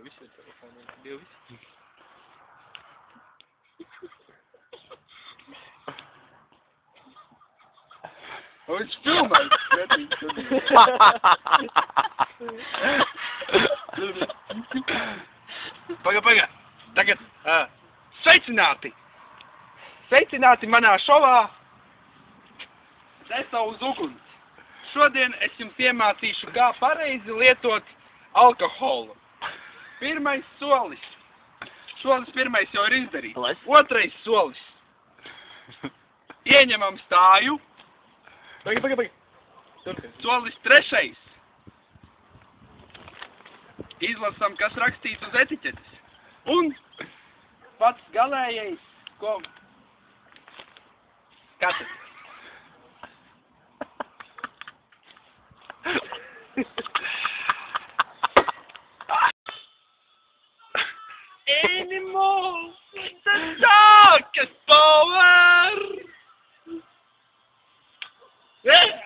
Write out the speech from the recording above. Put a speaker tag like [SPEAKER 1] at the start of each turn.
[SPEAKER 1] Visi ar telefoniem. Bija visi. O, viņš filmēs. Paga. Tagad sveicināti! Sveicināti manā šovā! Desa uz uguns! Šodien es jums iemācīšu, kā pareizi lietot alkoholu. Pirmais solis. Solis pirmais jau ir izdarīts. Otrais solis. Ieņemam stāju. Paga. Solis trešais. Izlasam, kas rakstīts uz etiķetes. Un pats galējais, ko... Kas tas? Animals, the darkest power! Yeah!